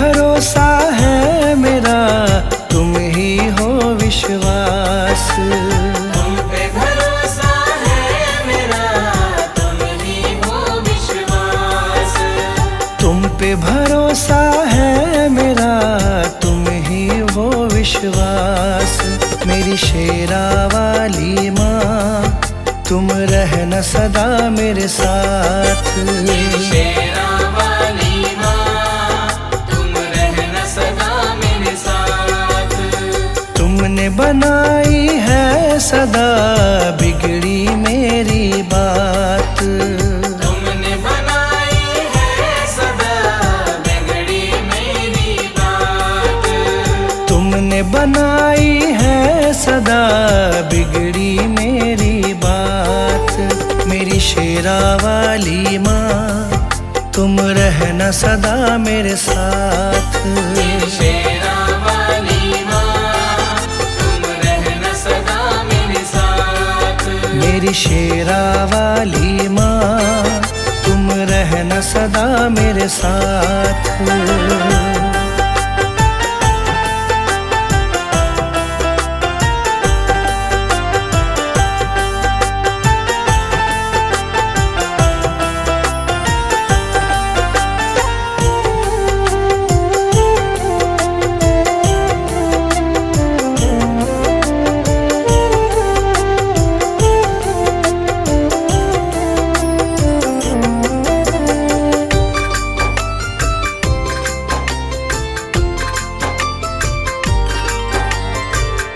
भरोसा है मेरा, तुम ही हो विश्वास। तुम पे भरोसा है मेरा, तुम ही हो विश्वास। तुम पे भरोसा है मेरा, तुम ही हो विश्वास। मेरी शेरा वाली माँ, तुम रहना सदा मेरे साथ। शेरा वाली माँ, तुम रहना सदा मेरे साथ। तुमने बनाई है सदा बिगड़ी मेरी बात। तुमने बनाई है सदा बिगड़ी मेरी बात। तुमने बनाई है सदा बिगड़ी मेरी बात। मेरी शेरा वाली माँ, तुम रहना सदा मेरे साथ। शेरा वाली माँ, तुम रहना सदा मेरे साथ। मेरी शेरा वाली माँ, तुम रहना सदा मेरे साथ।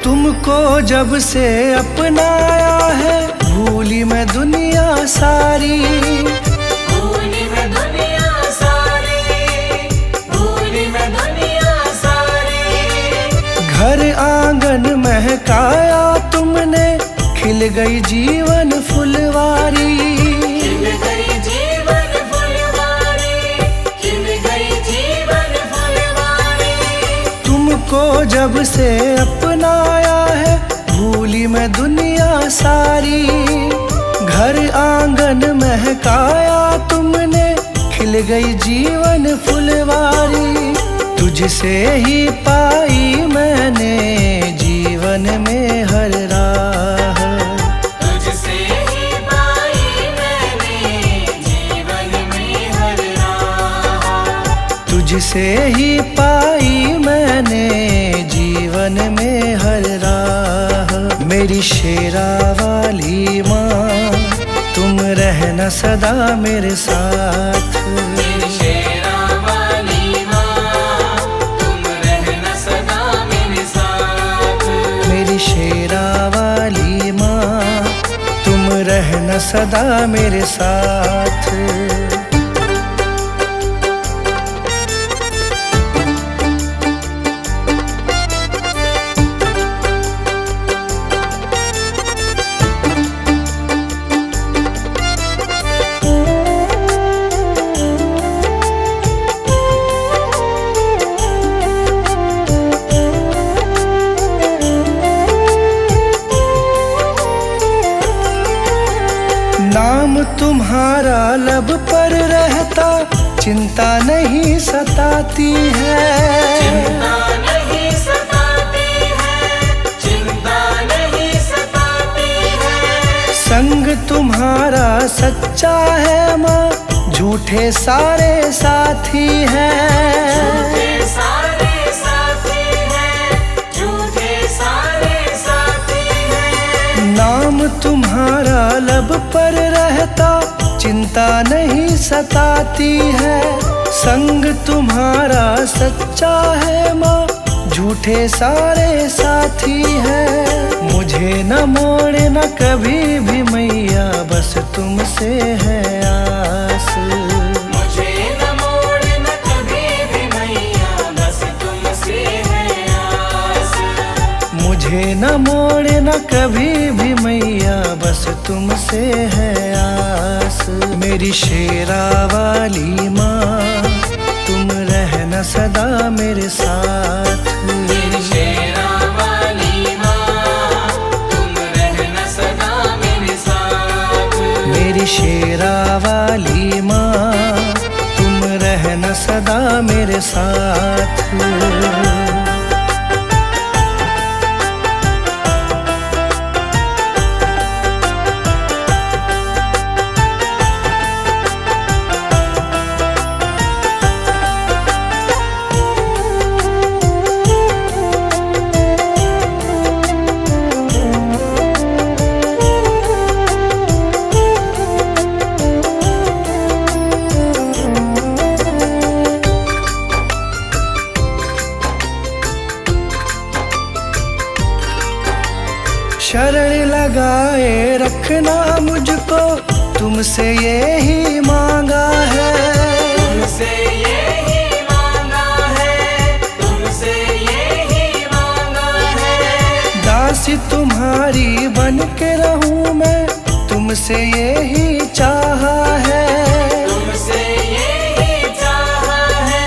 तुमको जब से अपनाया है, भूली मैं दुनिया सारी। भूली मैं दुनिया सारी, भूली मैं दुनिया सारी। घर आंगन महकाया तुमने, खिल गई जीवन फुलवारी। खिल गई जीवन फुलवारी, खिल गई जीवन फुलवारी। तुमको जब से अपनाया है, भूली मैं दुनिया सारी। घर आंगन महकाया तुमने, खिल गई जीवन फुलवारी। तुझसे ही पाई मैंने जीवन में हर राह। तुझसे ही पाई मैंने जीवन में हर राह। तुझसे ही पाई मैंने जीवन में हर राह। मेरी शेरा वाली माँ, तुम रहना सदा मेरे साथ। मेरी शेरा वाली माँ, तुम रहना सदा मेरे साथ। मेरी शेरा वाली माँ, तुम रहना सदा मेरे साथ। नाम तुम्हारा लब पर रहता, चिंता नहीं सताती है। चिंता नहीं सताती है, चिंता नहीं सताती है। संग तुम्हारा सच्चा है माँ, झूठे सारे साथी हैं। झूठे सारे साथी हैं, झूठे सारे साथी हैं। नाम तुम्हारा लब पर रहता, चिंता नहीं सताती है। संग तुम्हारा सच्चा है माँ, झूठे सारे साथी हैं। मुझे न मोड़ना कभी भी मैया, बस तुमसे है आस। मुझे न मोड़ना कभी भी मैया, बस तुमसे है आस। मुझे न मोड़ना कभी भी मैया, बस तुमसे है आस। मेरी शेरा वाली माँ, तुम रहना सदा मेरे साथ। मेरी शेरा वाली माँ, तुम रहना सदा मेरे साथ। मेरी शेरा वाली माँ, तुम रहना सदा मेरे मेरे साथ। शरण लगाए रखना मुझको, तुमसे यही मांगा है। तुमसे यही मांगा है, तुमसे यही मांगा है। दासी तुम्हारी बन के रहूं मैं, तुमसे यही चाहा है। तुमसे यही चाहा है,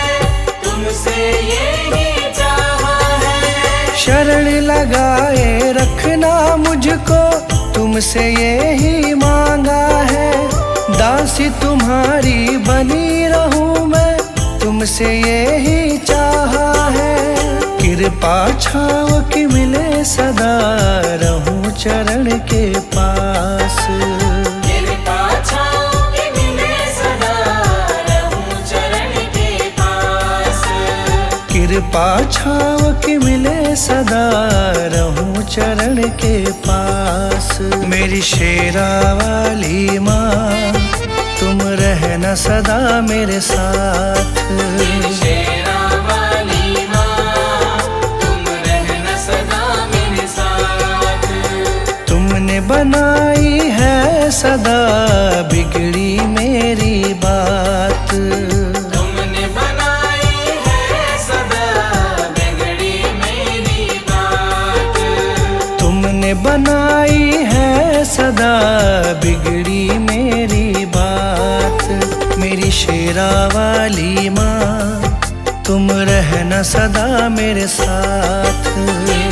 तुमसे यही चाहा है। शरण लगाए रखना मुझको, तुमसे यही मांगा है। दासी तुम्हारी बनी रहूं मैं, तुमसे यही चाहा है। कृपा छाव की मिले सदा, रहूं चरण के पास। कृपा छाँव की मिले सदा, रहूं चरण के पास। कृपा छाव की मिले सदा, रहूं चरण के पास। मेरी शेरा वाली माँ, तुम रहना सदा मेरे साथ। शेरा वाली माँ, तुम रहना सदा मेरे साथ। तुमने बनाई है सदा बिगड़ी मेरी बात। तुमने बनाई है सदा बिगड़ी मेरी बात। तुमने बनाई है सदा बिगड़ी मेरी बात। मेरी शेरा वाली माँ, तुम रहना सदा मेरे साथ।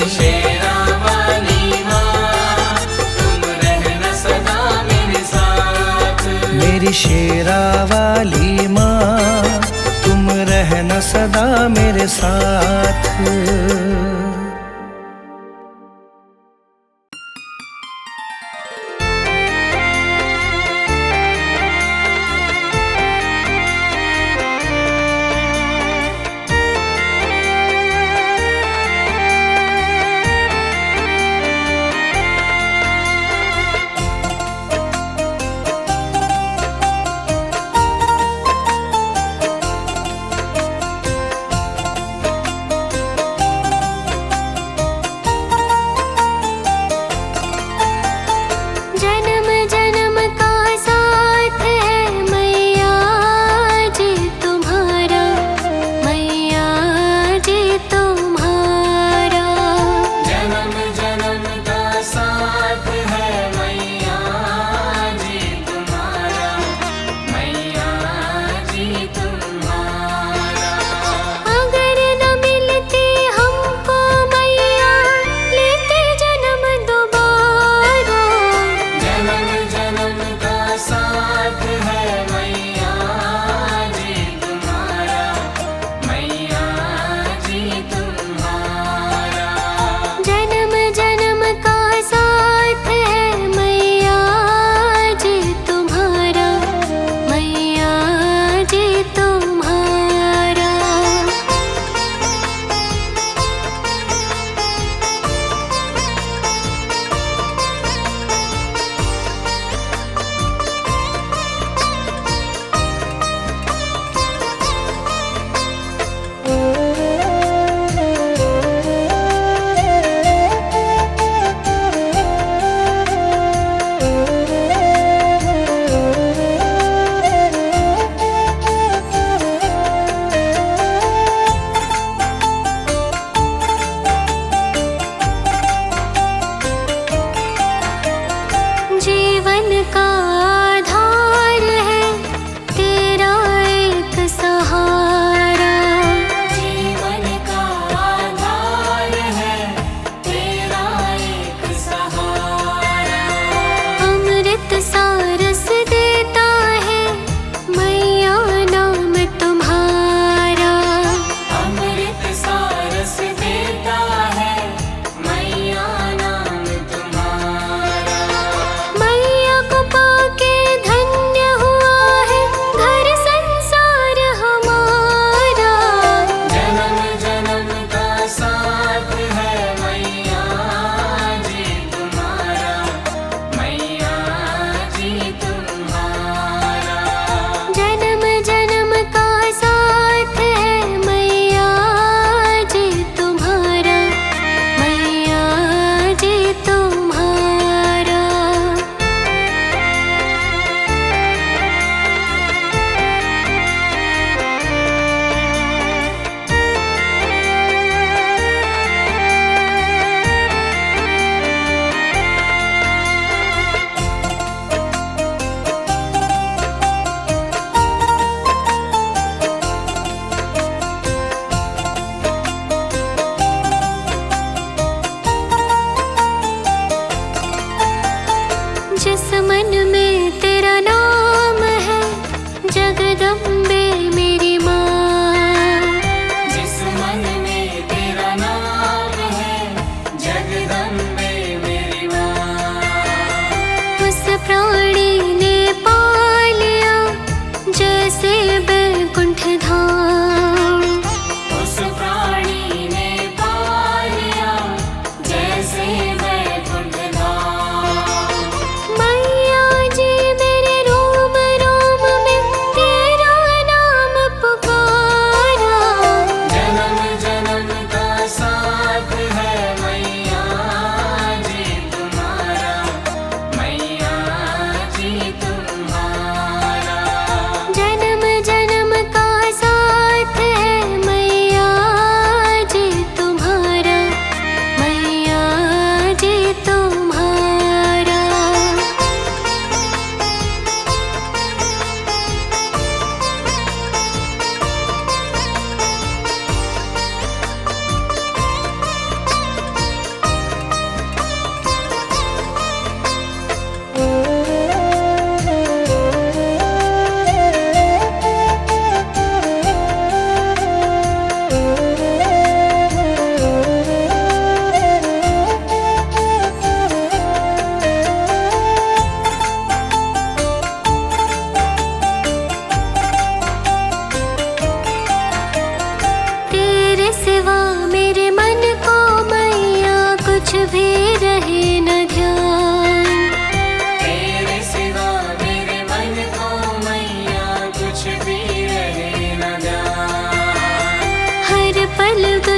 शेरा वाली माँ, तुम रहना सदा मेरे साथ। मेरी शेरा वाली माँ, तुम रहना सदा मेरे साथ।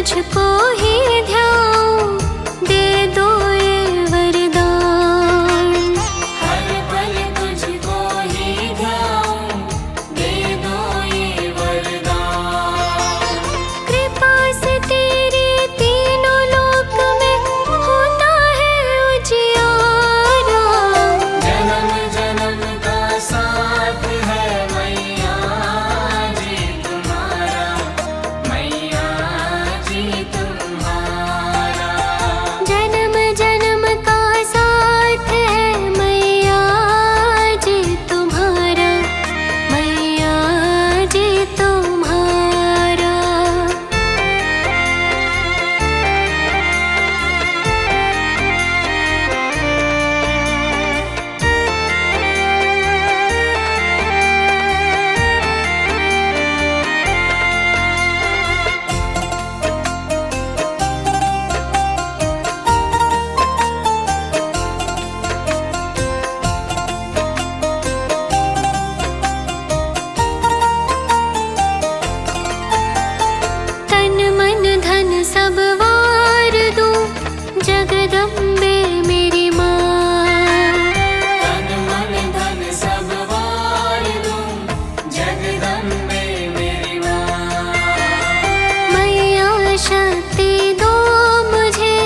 तुझको ही ध्याऊं, दे दो ये वरदान। हर पल तुझको ही ध्याऊं, दे दो ये वरदान। कृपा से तेरी तीनों लोक में होता है उजियारा। जन्म जन्म का साथ है मैया जी तुम्हारा, मैया जी तुम्हारा। जन्म जन्म का साथ है मैया जी तुम्हारा, मैया जी तुम्हारा। तन मन धन सब वार दूं, जगदम्बे मेरी माँ। तन मन धन सब वार दूं, जगदम्बे मेरी माँ। मैया शक्ति दो मुझे,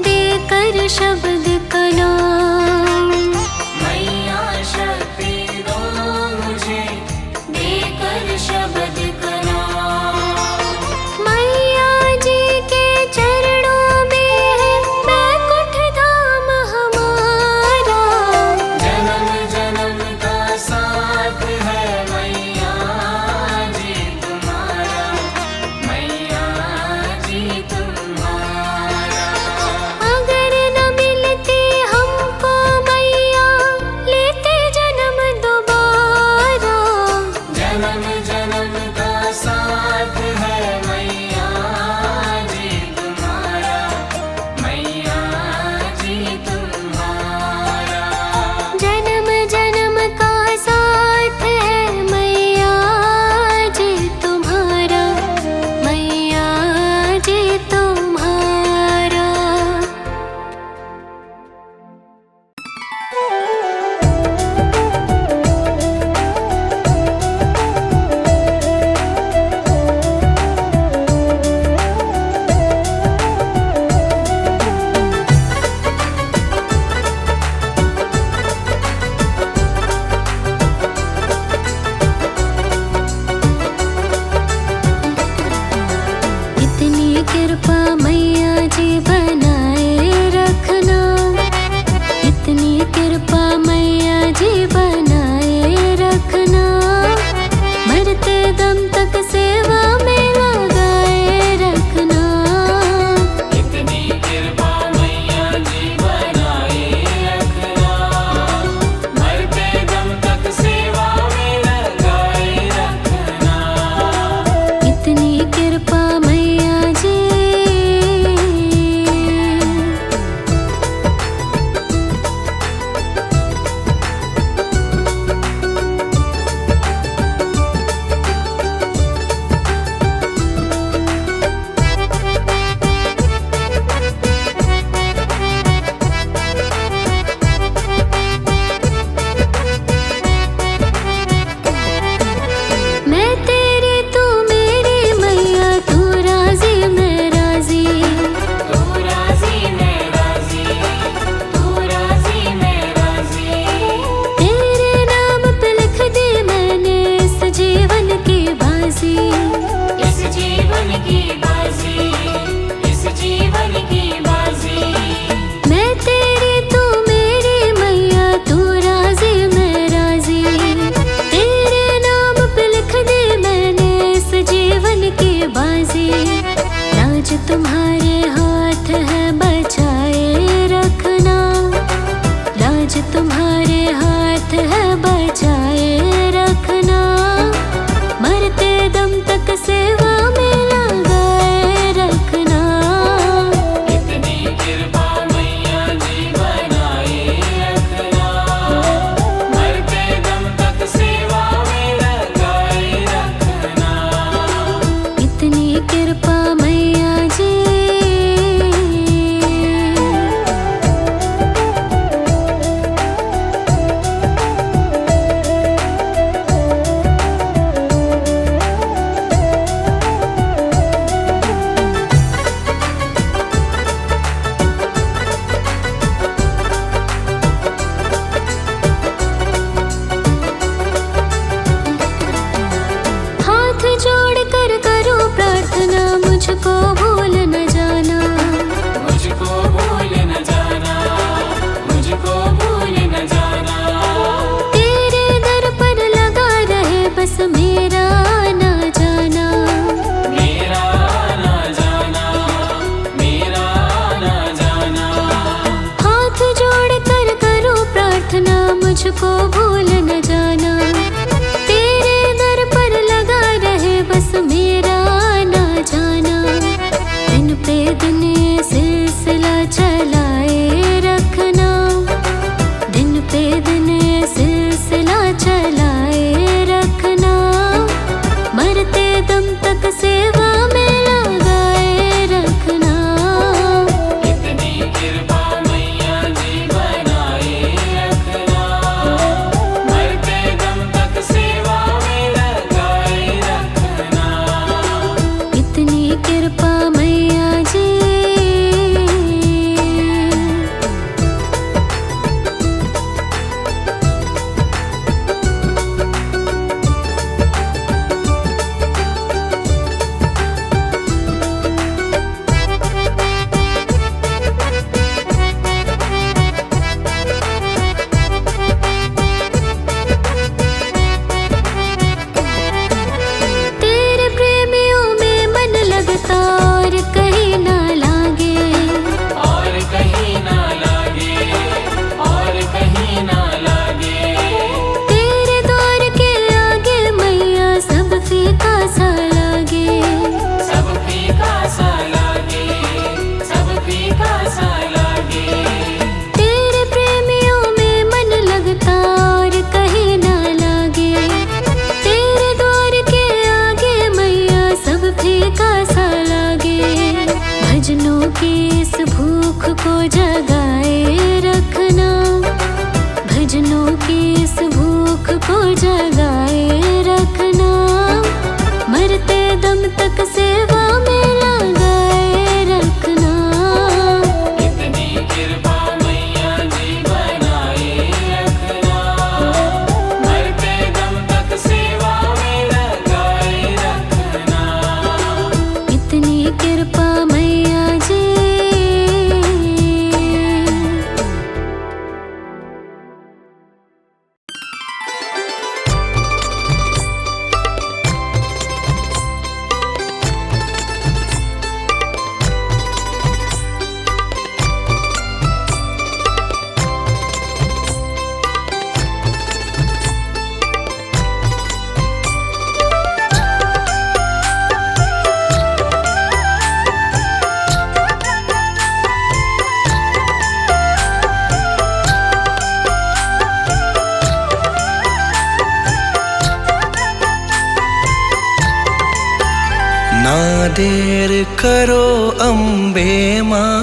देकर शब्द का नाम। मैया शक्ति दो मुझे, देकर शब्द का नाम। मैया जी के चरणों में है बैकुंठ धाम हमारा। जन्म जन्म का साथ है मैया जी तुम्हारा, मैया जी तुम्हारा। अगर न मिलती हमको मैया, लेते जन्म दोबारा। जन्म जन्म का साथ है मैया जी तुम्हारा, मैया जी तुम्हारा। जन्म जन्म का साथ है मैया जी तुम्हारा, मैया जी तुम्हारा। इतनी कृपा मैया जी बनाए रखना, इतनी कृपा मैया जी बनाए रखना। मरते दम तक सेवा में लगाए रखना। इतनी कृपा मैया जी बनाए रखना, मरते दम तक सेवा में लगाए रखना। इतनी कृपा मैया जी, को जगाए रखना, भजनों की इस भूख को जगाए रखना, मरते दम तक सेवा में लगाए रखना। इतनी कृपा मैया जी बनाए रखना, मरते दम तक सेवा में लगाए रखना। इतनी कृपा मैया जी। ना देर करो अम्बे माँ,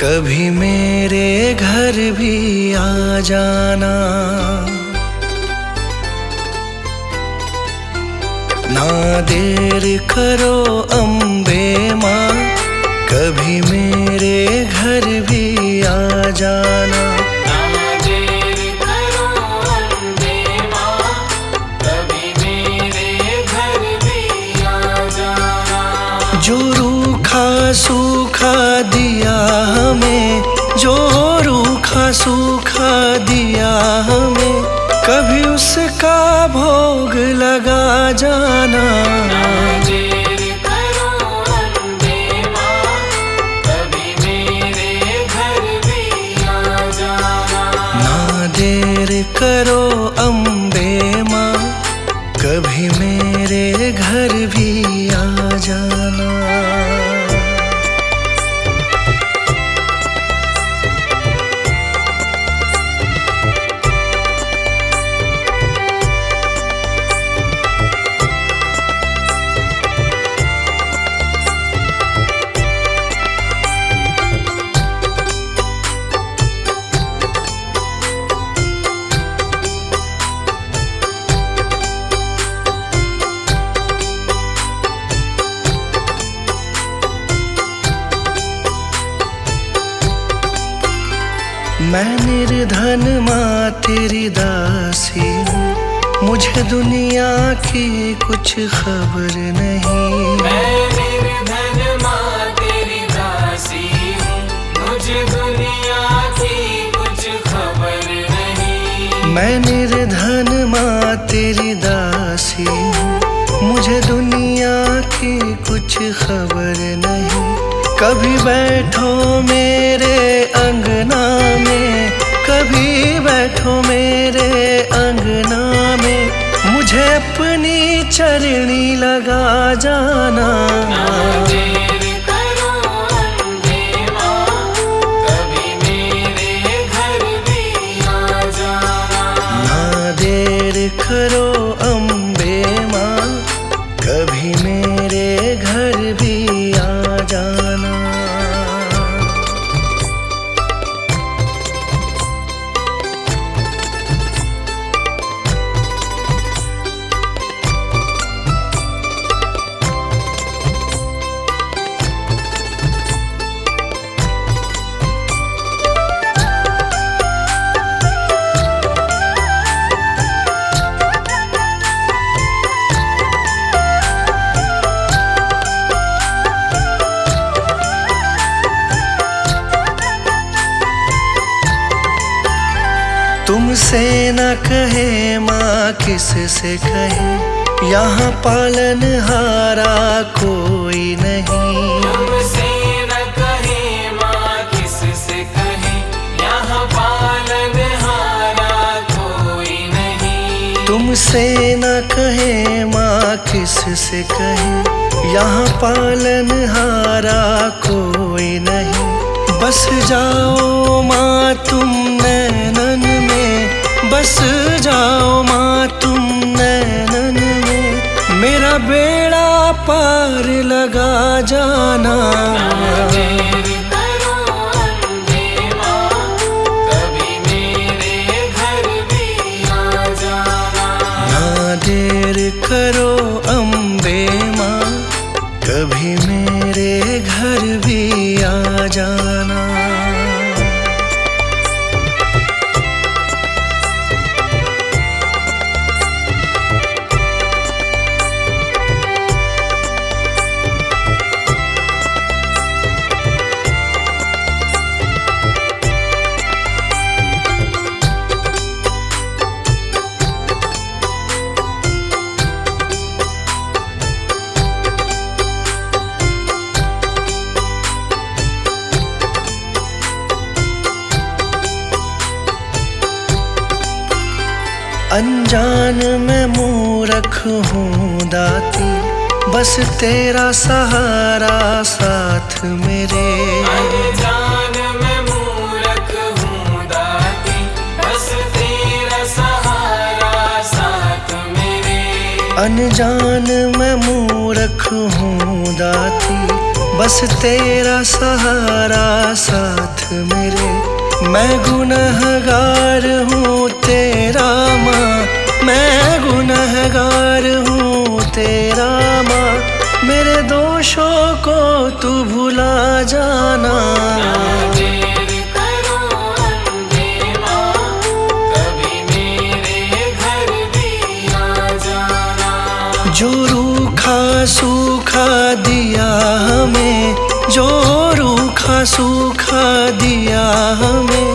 कभी मेरे घर भी आ जाना। ना देर करो अम्बे माँ, कभी मेरे घर भी आ जाना। ना देर करो अम्बे माँ, कभी मेरे घर भी आ जाना। जो रूखा सूखा दिया हमें, जो रूखा सूखा दिया हमें, कभी उसका भोग लगा जाना। ना देर करो अम्बे माँ, कभी मेरे घर भी आ जाना। ना देर करो अम्बे माँ, कभी मेरे घर भी आ जाना। मैं निर्धन माँ तेरी दासी हूँ, मुझे दुनिया की कुछ खबर नहीं। मैं निर्धन माँ तेरी दासी हूँ, मुझे दुनिया की कुछ खबर नहीं। मैं निर्धन माँ तेरी दासी हूँ, मुझे दुनिया की कुछ खबर नहीं। कभी बैठो मेरे अंगना में, कभी बैठो मेरे अंगना में, मुझे अपनी चरणी लगा जाना। ना देर करो अम्बे माँ, कभी मेरे घर भी आ जाना। ना देर करो अम्बे माँ, कभी मेरे घर भी आ जाना। तुमसे न कहे माँ किससे कहे, यहाँ पालनहारा कोई नहीं। तुमसे न कहे माँ किससे कहे, यहाँ पालनहारा कोई नहीं। तुमसे न कहे माँ किससे कहे, यहाँ पालनहारा कोई नहीं। बस जाओ माँ तुम नैनन में, बस जाओ माँ तुम नैनन में, मेरा बेड़ा पार लगा जाना। ना देर करो मेरे घर भी आ जाना। अनजान में मूर्ख हूँ दाती, बस तेरा सहारा साथ मेरे। अनजान में मूर्ख हूँ दाती, बस तेरा सहारा साथ मेरे। अनजान में मूर्ख हूँ दाती, बस तेरा सहारा साथ मेरे। मैं गुनहगार हूँ तेरा माँ, मैं गुनहगार हूँ तेरा माँ। मेरे दोषों को तू भुला जाना। ना देर करो अम्बे माँ, कभी मेरे घर भी आ जाना। जो रूखा सूखा दिया हमें, जो रूखा सूखा दिया हमें,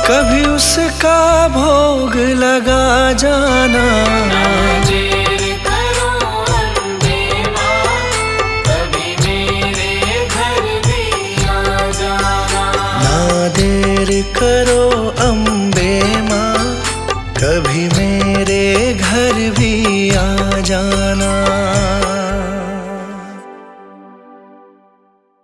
कभी उसका भोग लगा जाना। ना देर करो अम्बे माँ, कभी मेरे घर भी आ जाना। ना देर करो अम्बे माँ, कभी मेरे घर भी आ जाना।